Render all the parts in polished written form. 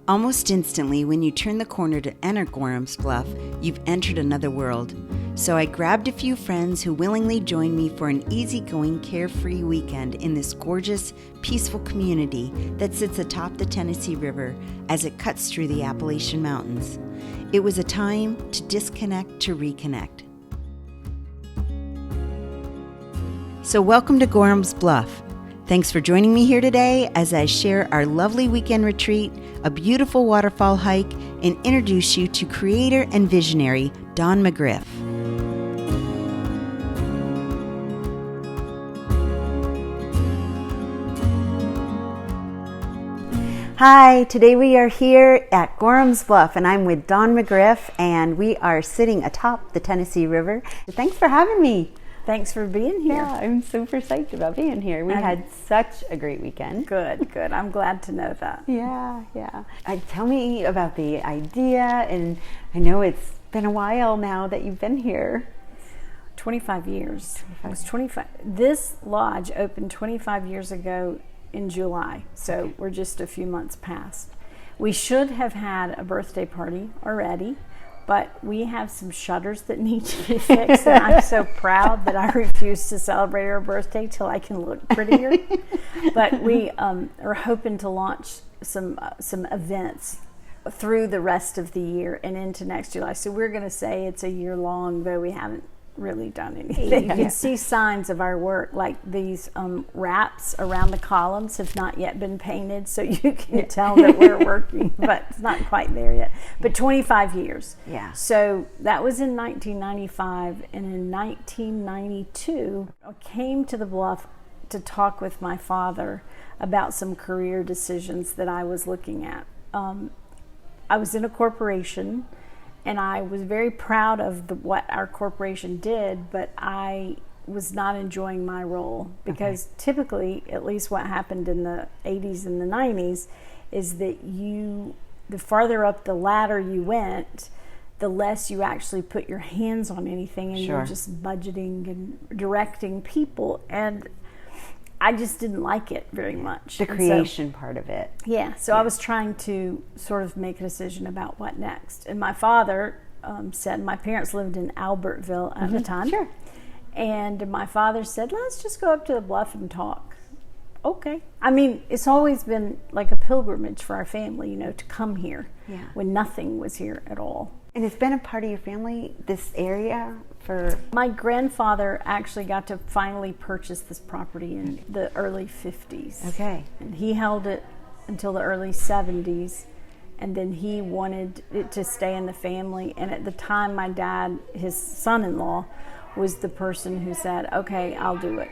Almost instantly, when you turn the corner to enter Gorham's Bluff, you've entered another world. So I grabbed a few friends who willingly joined me for an easygoing, carefree weekend in this gorgeous, peaceful community that sits atop the Tennessee River as it cuts through the Appalachian Mountains. It was a time to disconnect to reconnect. So welcome to Gorham's Bluff. Thanks for joining me here today as I share our lovely weekend retreat, a beautiful waterfall hike, and introduce you to creator and visionary Don McGriff. Hi, today we are here at Gorham's Bluff, and I'm with Don McGriff, and we are sitting atop the Tennessee River. Thanks for having me. Thanks for being here. Yeah, I'm super psyched about being here. We had such a great weekend. Good. I'm glad to know that. Yeah. Tell me about the idea, and I know it's been a while now that you've been here. 25 years. It was 25. This lodge opened 25 years ago in July, so we're just a few months past. We should have had a birthday party already, but we have some shutters that need to be fixed, and I'm so proud that I refuse to celebrate our birthday till I can look prettier. But we are hoping to launch some events through the rest of the year and into next July. So we're going to say it's a year long, though we haven't really done anything. You can see signs of our work, like these wraps around the columns have not yet been painted, so you can tell that we're working, but it's not quite there yet. But 25 years. Yeah. So that was in 1995, and in 1992, I came to the Bluff to talk with my father about some career decisions that I was looking at. I was in a corporation, and I was very proud of what our corporation did, but I was not enjoying my role because typically, at least what happened in the 80s and the 90s, is that the farther up the ladder you went, the less you actually put your hands on anything, and you're just budgeting and directing people. And I just didn't like it very much. The creation part of it. Yeah, so I was trying to sort of make a decision about what next. And my father said, my parents lived in Albertville at the time. Sure. And my father said, let's just go up to the Bluff and talk. Okay. I mean, it's always been like a pilgrimage for our family, to come here when nothing was here at all. And it's been a part of your family, this area, for... My grandfather actually got to finally purchase this property in the early 50s. Okay. And he held it until the early 70s, and then he wanted it to stay in the family. And at the time, my dad, his son-in-law, was the person who said, okay, I'll do it.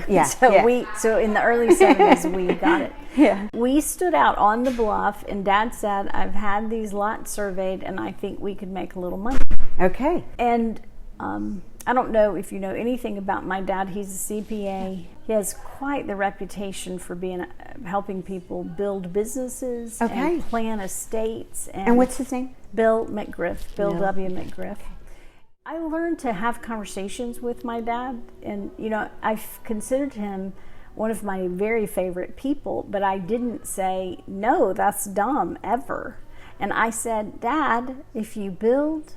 Yeah. So in the early 70s, we got it. Yeah. We stood out on the Bluff, and Dad said, I've had these lots surveyed, and I think we could make a little money. Okay. And I don't know if you know anything about my dad. He's a CPA. He has quite the reputation for helping people build businesses and plan estates. And what's his name? Bill McGriff. Bill W. McGriff. I learned to have conversations with my dad, and I've considered him one of my very favorite people, but I didn't say, no, that's dumb, ever. And I said, Dad, if you build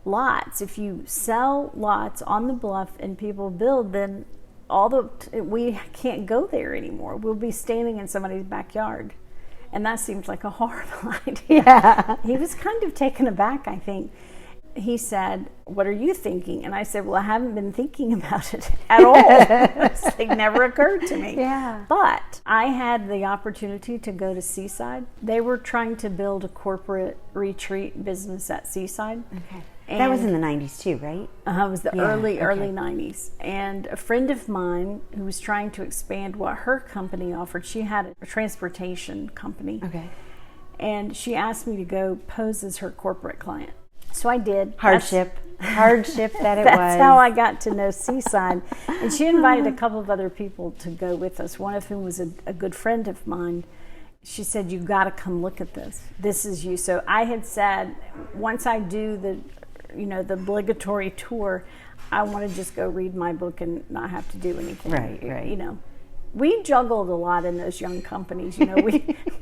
lots, if you sell lots on the Bluff and people build, then we can't go there anymore. We'll be standing in somebody's backyard. And that seems like a horrible idea. Yeah. He was kind of taken aback, I think. He said, what are you thinking? And I said, well, I haven't been thinking about it at all. It's never occurred to me. Yeah. But I had the opportunity to go to Seaside. They were trying to build a corporate retreat business at Seaside. Okay. And that was in the 90s too, right? It was the early 90s. And a friend of mine who was trying to expand what her company offered, she had a transportation company. Okay. And she asked me to go pose as her corporate client. So I did. Hardship that it was. That's how I got to know Seaside. And she invited a couple of other people to go with us, one of whom was a good friend of mine. She said, you've got to come look at this. This is you. So I had said, once I do the obligatory tour, I want to just go read my book and not have to do anything. Right. We juggled a lot in those young companies.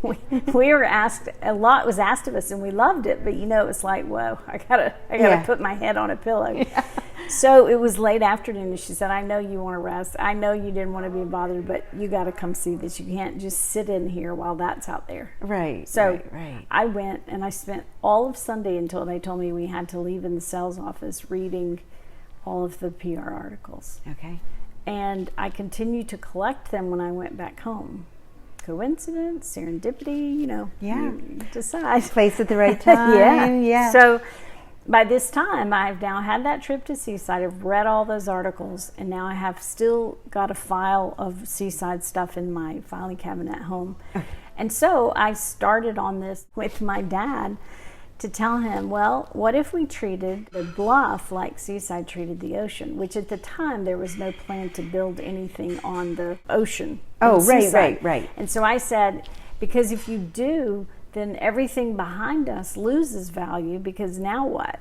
we were asked, a lot was asked of us, and we loved it, but it was like, whoa, I gotta put my head on a pillow. Yeah. So it was late afternoon, and she said, I know you want to rest. I know you didn't want to be bothered, but you got to come see this. You can't just sit in here while that's out there. Right. So right. I went, and I spent all of Sunday until they told me we had to leave in the sales office reading all of the PR articles. Okay. And I continued to collect them when I went back home. Coincidence, serendipity, you decide. Place at the right time. Yeah. So by this time, I've now had that trip to Seaside. I've read all those articles, and now I have still got a file of Seaside stuff in my filing cabinet at home. Okay. And so I started on this with my dad to tell him, well, what if we treated the Bluff like Seaside treated the ocean, which at the time there was no plan to build anything on the ocean. Oh, right. And so I said, because if you do, then everything behind us loses value, because now what?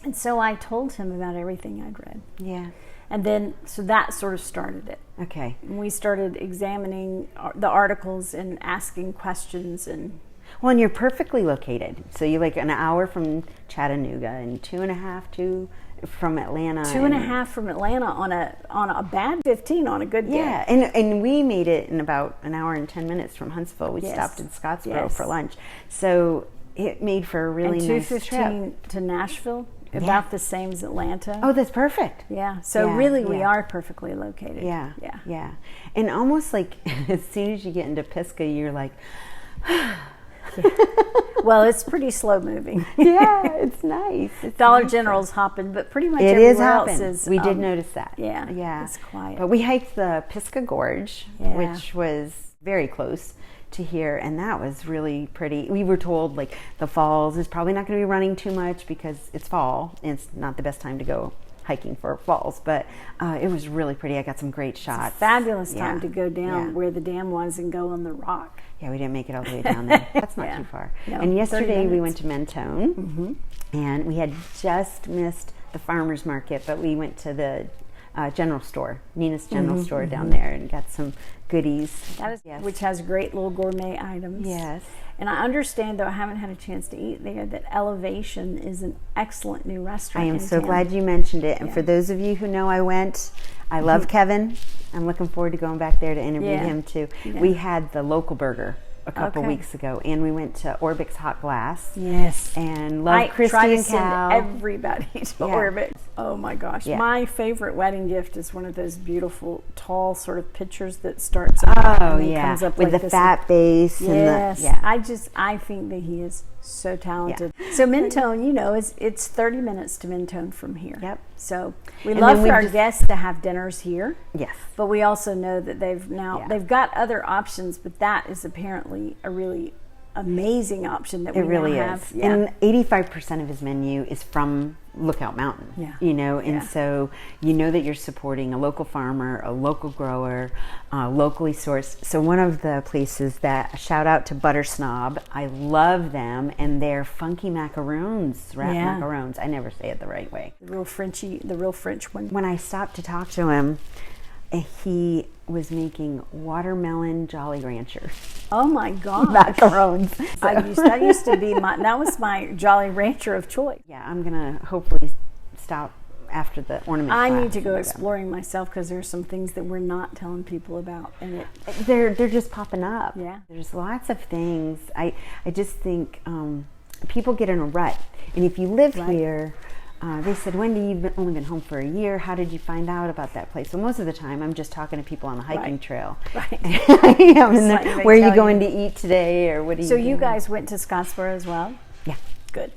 And so I told him about everything I'd read. Yeah. And then, so that sort of started it. Okay. And we started examining the articles and asking questions. Well, and you're perfectly located. So you're like an hour from Chattanooga and 2.5 from Atlanta. 2.5 from Atlanta on a bad 15 on a good day. Yeah, and we made it in about an hour and 10 minutes from Huntsville. We stopped in Scottsboro for lunch. So it made for a really nice trip. 2:15 to Nashville, about the same as Atlanta. Oh, that's perfect. Yeah, so really we are perfectly located. Yeah. And almost like as soon as you get into Pisgah, you're like... Well, it's pretty slow moving. Yeah, it's nice. It's Dollar nice. General's hopping, but pretty much everywhere else is. We did notice that. Yeah, it's quiet. But we hiked the Pisgah Gorge, which was very close to here, and that was really pretty. We were told like the falls is probably not going to be running too much because it's fall and it's not the best time to go hiking for falls, but it was really pretty. I got some great shots. It's a fabulous time to go down where the dam was and go on the rock. Yeah, we didn't make it all the way down there. That's not too far. No, and yesterday we went to Mentone, and we had just missed the farmer's market, but we went to the general store, Nina's General Store down there, and got some goodies. Which has great little gourmet items. Yes. And I understand, though I haven't had a chance to eat there, that Elevation is an excellent new restaurant. I am so glad you mentioned it. And for those of you who know I went, I love Kevin. I'm looking forward to going back there to interview him too. Yeah. We had the local burger a couple weeks ago, and we went to Orbic's Hot Glass. Yes. And love Christy and Cal. I try to Cal. send everybody to Orbic's. Oh my gosh. Yeah. My favorite wedding gift is one of those beautiful, tall sort of pitchers that starts up and comes up with like the fat base. Yes. And I think that he is so talented. Yeah. So Mentone, it's 30 minutes to Mentone from here. Yep. So we love for our guests to have dinners here. Yes. But we also know that they've got other options, but that is apparently a really amazing option that we really have. Is. Yeah. And 85% of his menu is from Lookout Mountain. Yeah. And so you know that you're supporting a local farmer, a local grower, locally sourced. So one of the places that, shout out to Butter Snob, I love them, and they're funky macaroons, macaroons. I never say it the right way. The real French one. When I stopped to talk to him, he was making watermelon Jolly Rancher. Oh my gosh. Macarons. That used to be that was my Jolly Rancher of choice. Yeah, I'm going to hopefully stop after the ornament I class need to go exploring myself, because there's some things that we're not telling people about, and they're just popping up. Yeah. There's lots of things. I just think people get in a rut. And if you live here, they said, Wendy, you've only been home for a year. How did you find out about that place? Well, most of the time, I'm just talking to people on the hiking trail. Right. Where are you going to eat today, or what do you? So you guys went to Scottsboro as well? Yeah. Good.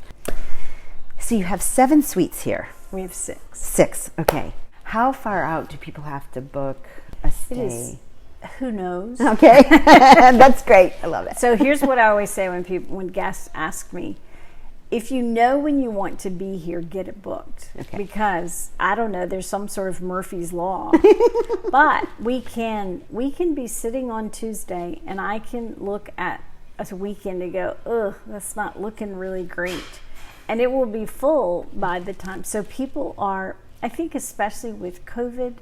So you have 7 suites here. We have 6. 6. Okay. How far out do people have to book a stay? Who knows? Okay. That's great. I love it. So here's what I always say when guests ask me. If you know when you want to be here, get it booked. Okay. Because, I don't know, there's some sort of Murphy's Law. But we can be sitting on Tuesday, and I can look at a weekend and go, ugh, that's not looking really great. And it will be full by the time. So people are, I think especially with COVID,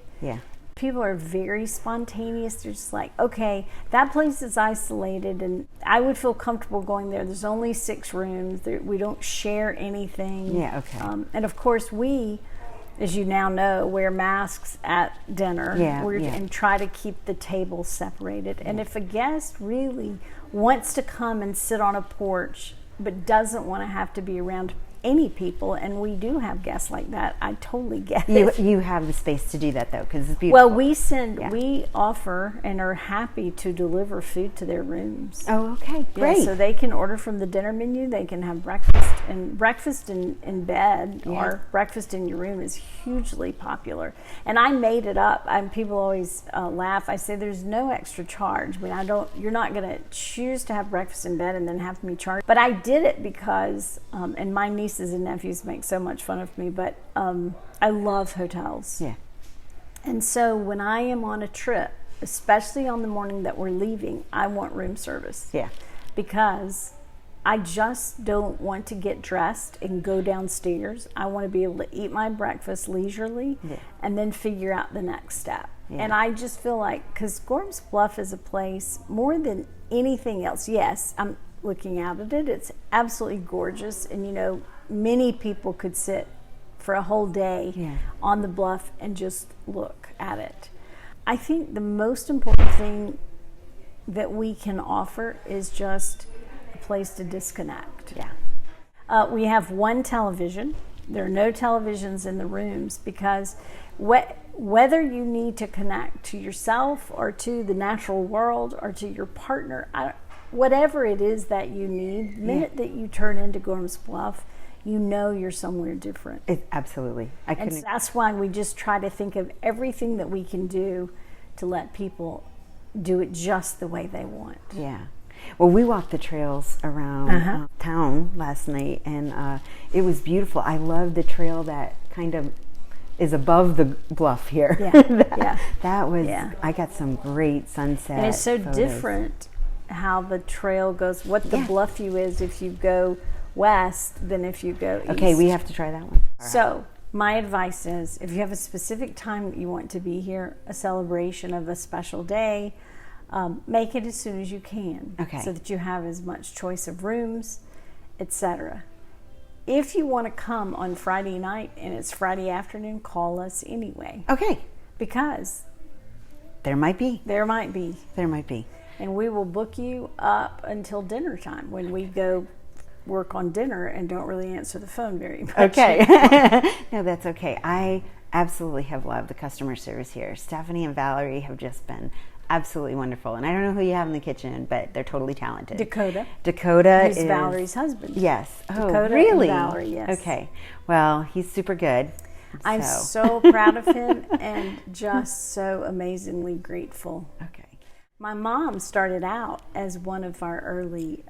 People are very spontaneous. They're just like, okay, that place is isolated and I would feel comfortable going there. There's only 6 rooms. We don't share anything. Yeah, okay. And of course we, as you now know, wear masks at dinner. And try to keep the tables separated. And if a guest really wants to come and sit on a porch but doesn't want to have to be around any people, and we do have guests like that, I totally get it. You have the space to do that though, because it's beautiful. Well, we offer and are happy to deliver food to their rooms. Oh, okay, great. Yeah, so they can order from the dinner menu. They can have breakfast in bed, or breakfast in your room is hugely popular. And I made it up. People always laugh. I say there's no extra charge. I mean, you're not going to choose to have breakfast in bed and then have me charge. But I did it because, and my nieces and nephews make so much fun of me, but I love hotels. Yeah. And so when I am on a trip, especially on the morning that we're leaving, I want room service. Yeah. Because I just don't want to get dressed and go downstairs. I want to be able to eat my breakfast leisurely and then figure out the next step. Yeah. And I just feel like, because Gorham's Bluff is a place, more than anything else, yes, I'm looking out at it, it's absolutely gorgeous. And, many people could sit for a whole day on the bluff and just look at it. I think the most important thing that we can offer is just a place to disconnect. Yeah. We have one television. There are no televisions in the rooms because whether you need to connect to yourself or to the natural world or to your partner, whatever it is that you need, the minute that you turn into Gorham's Bluff, you're somewhere different. Absolutely. And that's why we just try to think of everything that we can do to let people do it just the way they want. Yeah. Well, we walked the trails around town last night, and it was beautiful. I love the trail that kind of is above the bluff here. Yeah. That was, I got some great sunset And it's so photos. Different how the trail goes, what the bluff view is if you go west than if you go east. Okay, we have to try that one. So my advice is, if you have a specific time that you want to be here, a celebration of a special day, make it as soon as you can, so that you have as much choice of rooms, etc. If you want to come on Friday night and it's Friday afternoon, call us anyway. Okay. Because there might be. And we will book you up until dinner time when we go work on dinner and don't really answer the phone very much. Okay. No, that's okay. I absolutely have loved the customer service here. Stephanie and Valerie have just been absolutely wonderful. And I don't know who you have in the kitchen, but they're totally talented. Dakota is Valerie's husband. Yes. Dakota really? And Valerie, yes. Okay. Well, he's super good. I'm so proud of him and just so amazingly grateful. Okay. My mom started out as one of our early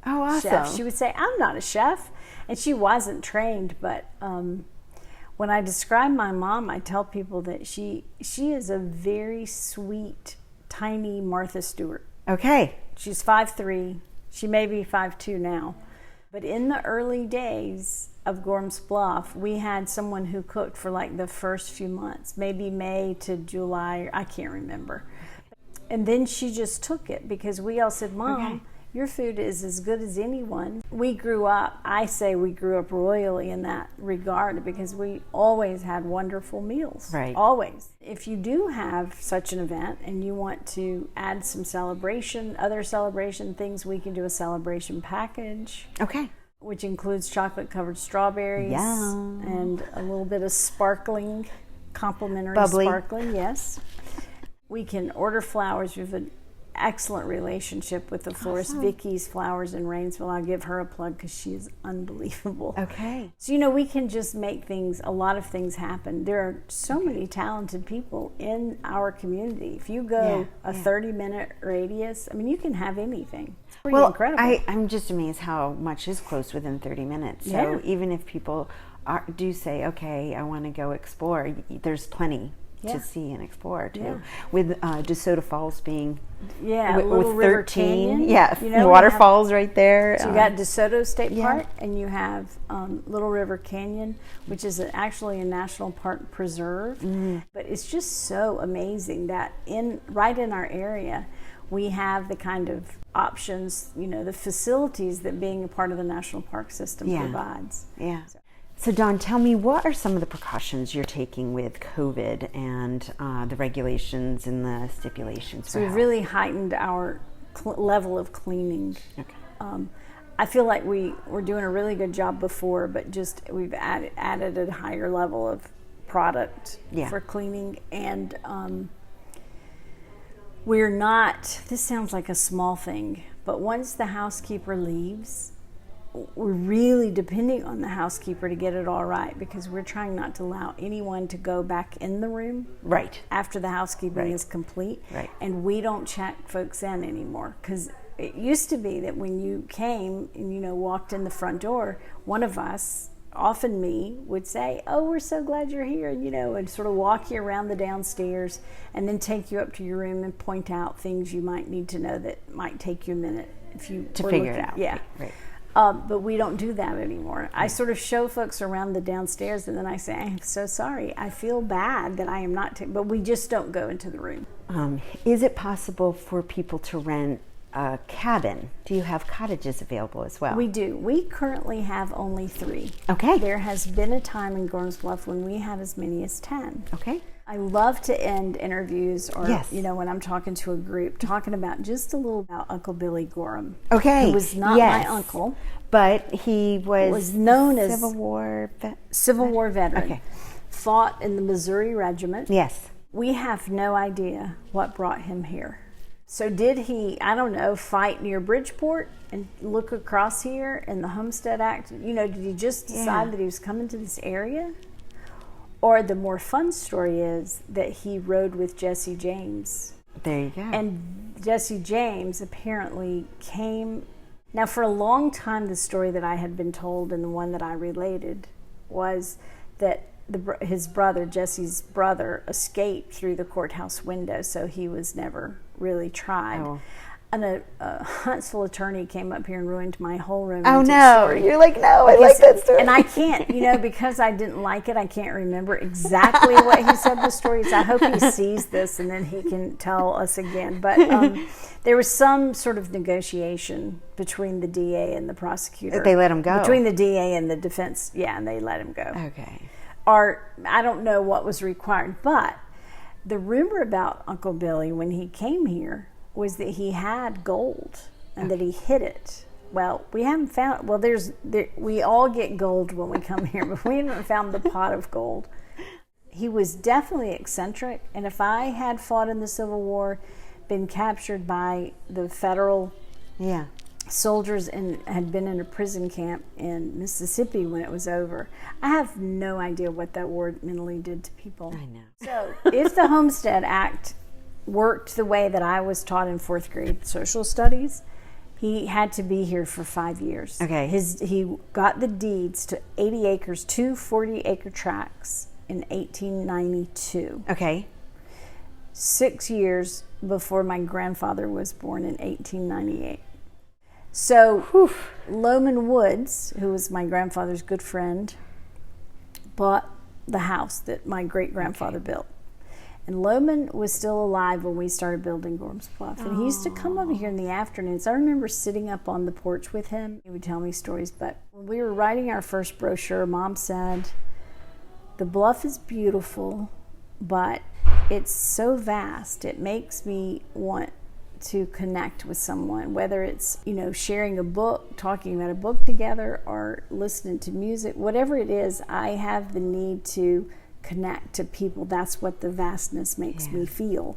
awesome. chefs. She would say, I'm not a chef. And she wasn't trained, but when I describe my mom, I tell people that she is a very sweet, tiny Martha Stewart. Okay. She's 5'3". She may be 5'2" now. But in the early days of Gorham's Bluff, we had someone who cooked for like the first few months, maybe May to July, I can't remember. And then she just took it because we all said, Mom, your food is as good as anyone. We grew up royally in that regard because we always had wonderful meals. Right. Always. If you do have such an event and you want to add some other celebration things, we can do a celebration package. Okay. Which includes chocolate-covered strawberries. Yum. And a little bit of sparkling, complimentary bubbly. Sparkling, yes. We can order flowers. We have an excellent relationship with the florist Vicky's Flowers in Rainsville. I'll give her a plug because she is unbelievable. Okay. So, we can just make a lot of things happen. There are so many talented people in our community. If you go a 30-minute radius, you can have anything. It's pretty incredible. I'm just amazed how much is close within 30 minutes. So even if people do say, okay, I want to go explore, there's plenty to see and explore too. Yeah. With DeSoto Falls being Little with River 13, Canyon. waterfalls right there. So you got DeSoto State Park, and you have Little River Canyon, which is actually a national park preserve. But it's just so amazing that right in our area, we have the kind of options, the facilities that being a part of the national park system provides. Yeah. So Dawn, tell me, what are some of the precautions you're taking with COVID and the regulations and the stipulations? So we've really heightened our level of cleaning. Okay. I feel like we were doing a really good job before, but just we've added a higher level of product for cleaning. And we're not, this sounds like a small thing, but once the housekeeper leaves, we're really depending on the housekeeper to get it all right, because we're trying not to allow anyone to go back in the room after the housekeeping is complete. And we don't check folks in anymore, because it used to be that when you came and walked in the front door, one of us, often me, would say, "Oh, we're so glad you're here," and sort of walk you around the downstairs and then take you up to your room and point out things you might need to know that might take you a minute if you to figure it out. Yeah. Right. But we don't do that anymore. I sort of show folks around the downstairs, and then I say, "I'm so sorry. I feel bad that I am not," but we just don't go into the room. Is it possible for people to rent a cabin? Do you have cottages available as well? We do. We currently have only 3. Okay. There has been a time in Gorham's Bluff when we had as many as 10. Okay. I love to end interviews or, Yes. when I'm talking to a group, talking about just a little about Uncle Billy Gorham. Okay. Who was not my uncle. But he was known as Civil War veteran. Okay. Fought in the Missouri Regiment. Yes. We have no idea what brought him here. So did he, I don't know, fight near Bridgeport and look across here in the Homestead Act? Did he just decide that he was coming to this area? Or the more fun story is that he rode with Jesse James. There you go. And Jesse James apparently came. Now, for a long time, the story that I had been told and the one that I related was that his brother, Jesse's brother, escaped through the courthouse window, so he was never really tried. Oh. And a Huntsville attorney came up here and ruined my whole romantic Oh no! story. You're like, no, I like that story. And I can't, because I didn't like it, I can't remember exactly what he said the story is. I hope he sees this and then he can tell us again. But there was some sort of negotiation between the DA and the prosecutor. They let him go? Between the DA and the defense, and they let him go. Okay. Or I don't know what was required, but the rumor about Uncle Billy when he came here was that he had gold and that he hid it. Well, we haven't found. Well, we all get gold when we come here, but we haven't found the pot of gold. He was definitely eccentric, and if I had fought in the Civil War, been captured by the federal soldiers and had been in a prison camp in Mississippi when it was over, I have no idea what that war mentally did to people. I know. So if the Homestead Act worked the way that I was taught in 4th grade social studies, he had to be here for 5 years. Okay. He got the deeds to 80 acres, 2 40-acre tracts in 1892. Okay. 6 years before my grandfather was born in 1898. So Loman Woods, who was my grandfather's good friend, bought the house that my great-grandfather built. And Loman was still alive when we started building Gorham's Bluff. And he used to come over here in the afternoons. I remember sitting up on the porch with him. He would tell me stories. But when we were writing our first brochure, Mom said, "The Bluff is beautiful, but it's so vast. It makes me want to connect with someone, whether it's, sharing a book, talking about a book together, or listening to music, whatever it is, I have the need to connect to people. That's what the vastness makes me feel."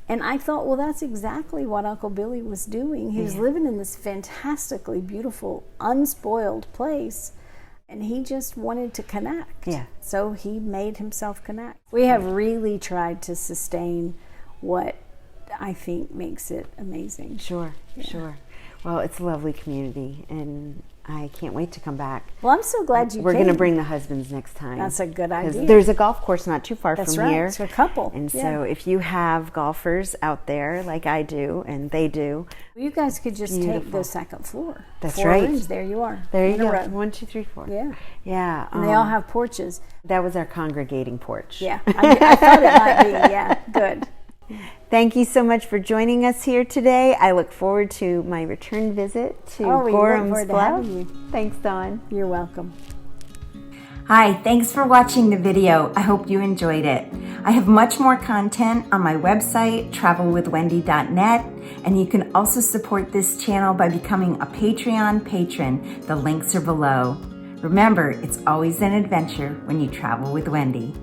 And I thought, well, that's exactly what Uncle Billy was doing. He was living in this fantastically beautiful, unspoiled place, and he just wanted to connect. Yeah. So he made himself connect. We have really tried to sustain what I think makes it amazing. Sure. Well, it's a lovely community, and I can't wait to come back. Well, I'm so glad you We're came. going to bring the husbands next time. That's a good idea. There's a golf course not too far That's from right. here. It's a couple. And Yeah. so if you have golfers out there like I do and they do. You guys could just take Beautiful. the second floor. That's 4 right. rooms. There you are. There you in a go. row. 1, 2, 3, 4. Yeah. Yeah. And they all have porches. That was our congregating porch. Yeah. I thought it might be. Yeah. Good. Thank you so much for joining us here today. I look forward to my return visit to We look Gorham's forward to Bluff. having you. Thanks, Dawn. You're welcome. Hi, thanks for watching the video. I hope you enjoyed it. I have much more content on my website, travelwithwendy.net, and you can also support this channel by becoming a Patreon patron. The links are below. Remember, it's always an adventure when you travel with Wendy.